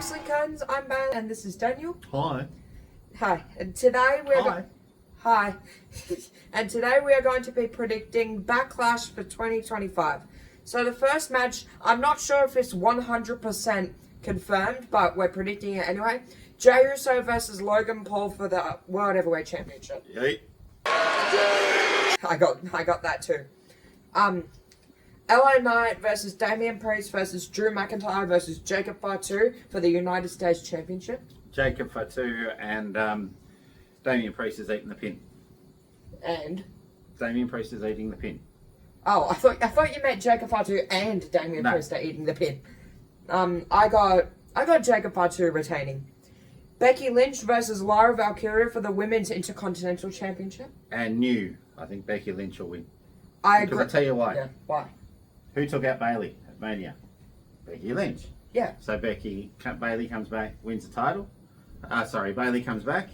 Wrestling Cones. I'm Bailey, and this is Daniel. Hi. Hi. And today we're Hi. Hi. And today we are going to be predicting Backlash for 2025. So the first match, I'm not sure if it's 100% confirmed, but we're predicting it anyway. Jey Uso versus Logan Paul for the World Heavyweight Championship. Yay. I got that too. LA Knight versus Damian Priest versus Drew McIntyre versus Jacob Fatu for the United States Championship. Jacob Fatu and Damian Priest is eating the pin. And Damian Priest is eating the pin. oh, I thought you meant Jacob Fatu and Damian No. Priest are eating the pin. I got Jacob Fatu retaining. Becky Lynch versus Lyra Valkyria for the Women's Intercontinental Championship. And I think Becky Lynch will win. I Because agree. I tell you why. Yeah, why? Who took out Bailey at Mania? Becky Lynch. Yeah. So Bailey comes back, wins the title. Bailey comes back.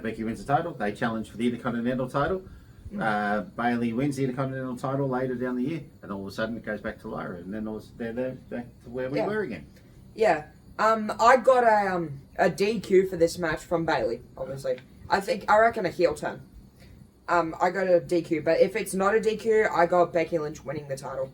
Becky wins the title. They challenge for the Intercontinental title. Bailey wins the Intercontinental title later down the year, and all of a sudden it goes back to Lyra, and then they're back to where we were again. Yeah. I got a DQ for this match from Bailey, obviously. I reckon a heel turn. I got a DQ, but if it's not a DQ, I got Becky Lynch winning the title.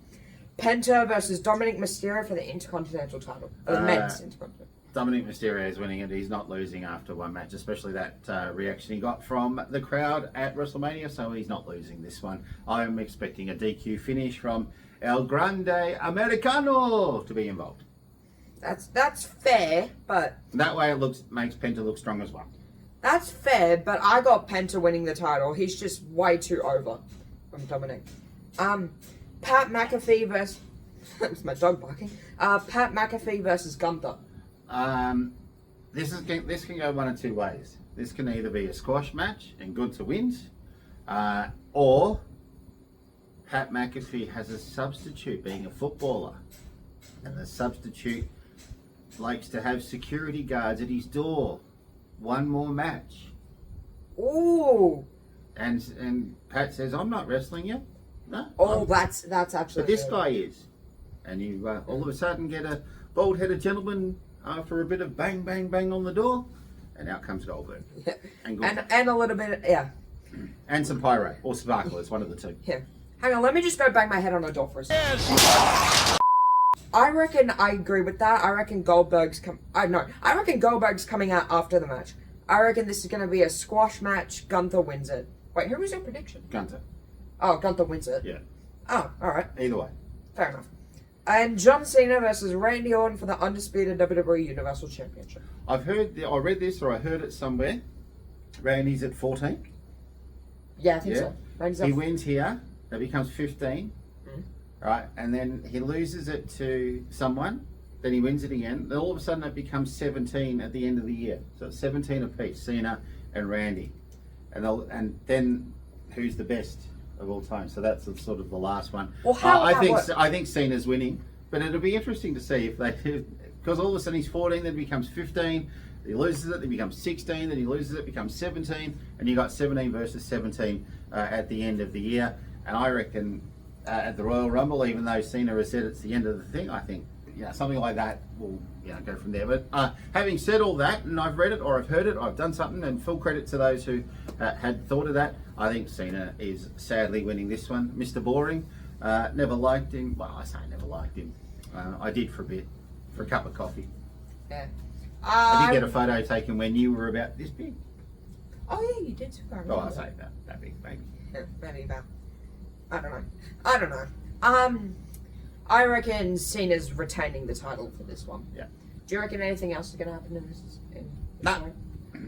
Penta versus Dominic Mysterio for the Intercontinental title. Or the men's Intercontinental. Dominic Mysterio is winning it. He's not losing after one match, especially that reaction he got from the crowd at WrestleMania, so he's not losing this one. I'm expecting a DQ finish from El Grande Americano to be involved. That's fair, but That way it makes Penta look strong as well. that's fair, but I got Penta winning the title. He's just way too over from Dominic. Pat McAfee versus that was my dog barking. Pat McAfee versus Gunther. This can go one of two ways. This can either be a squash match and Gunther wins, or Pat McAfee has a substitute being a footballer, and the substitute likes to have security guards at his door. One more match, Ooh. and Pat says, "I'm not wrestling you." No. Oh, that's actually. But this good. guy is, and you all of a sudden get a bald-headed gentleman after a bit of bang, bang, bang on the door, and out comes Goldberg. Yeah. And Gunther. And a little bit, yeah. And some pyro or sparklers, one of the two. Yeah. Hang on, let me just go bang my head on the door for a second. I reckon I agree with that. I reckon Goldberg's I reckon Goldberg's coming out after the match. I reckon this is going to be a squash match. Gunther wins it. Wait, who was your prediction? Gunther. Oh, Gunther wins it. Yeah. Oh, all right. Either way. Fair enough. And John Cena versus Randy Orton for the undisputed WWE Universal Championship. I read this or I heard it somewhere. Randy's at 14. Yeah, I think so. Randy's He up. wins here. That becomes 15. Right, and then he loses it to someone. Then he wins it again. Then all of a sudden it becomes 17 at the end of the year. So it's 17 apiece, Cena and Randy. And then who's the best of all time? So that's sort of the last one. Well, how would that work? I think Cena's winning, but it'll be interesting to see if because all of a sudden he's 14, then he becomes 15. He loses it, then he becomes 16. Then he loses it, becomes 17, and you got 17 versus 17 at the end of the year. And I reckon at the Royal Rumble, even though Cena has said it's the end of the thing, I think something like that will go from there. But having said all that, and I've read it or I've heard it, I've done something, and full credit to those who had thought of that. I think Cena is sadly winning this one. Mr. Boring, never liked him. Well, I say never liked him. I did for a bit, for a cup of coffee. Yeah. I did get a photo taken when you were about this big. Oh yeah, you did. Oh, I say that big, maybe. Yeah, maybe about. I don't know. I reckon Cena's retaining the title for this one. Yeah. Do you reckon anything else is going to happen in this? No.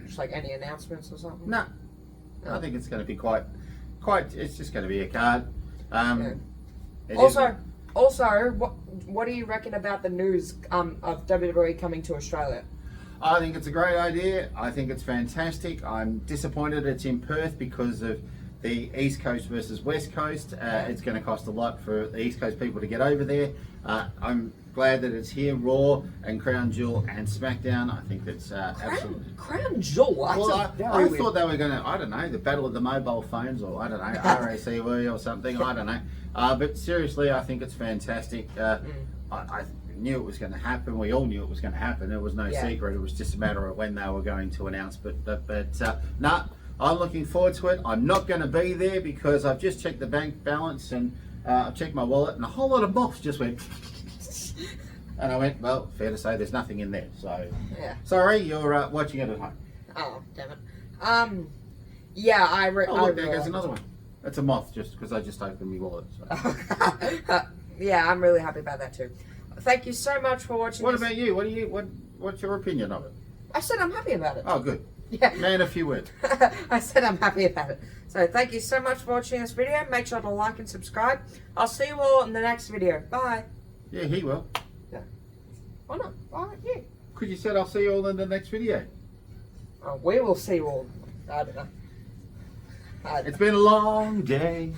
Just like any announcements or something? No. I think it's going to be quite. It's just going to be a card. It Also, what do you reckon about the news of WWE coming to Australia? I think it's a great idea. I think it's fantastic. I'm disappointed it's in Perth because of the East Coast versus West Coast. It's going to cost a lot for the East Coast people to get over there. I'm glad that it's here, Raw and Crown Jewel and SmackDown. I think that's absolutely... Crown Jewel? Well, I thought they were going to, I don't know, the Battle of the Mobile Phones, or I don't know, RACW or something, I don't know. But seriously, I think it's fantastic. knew it was going to happen. We all knew it was going to happen. There was no secret. It was just a matter of when they were going to announce. But nah, I'm looking forward to it. I'm not going to be there because I've just checked the bank balance and I've checked my wallet, and a whole lot of moths just went. And I went, well, fair to say there's nothing in there. So, sorry, you're watching it at home. Oh, damn it. Yeah, Oh, look, there goes another one. That's a moth, just because I just opened my wallet. So. Yeah, I'm really happy about that too. Thank you so much for watching. What about you? What's your opinion of it? I said I'm happy about it. Oh, good. Yeah. Man, a few words. I said I'm happy about it. So thank you so much for watching this video. Make sure to like and subscribe. I'll see you all in the next video. Bye. Yeah, he will. Yeah. Why not? Why not you? Because you said I'll see you all in the next video. Oh, we will see you all. I don't know. It's been a long day.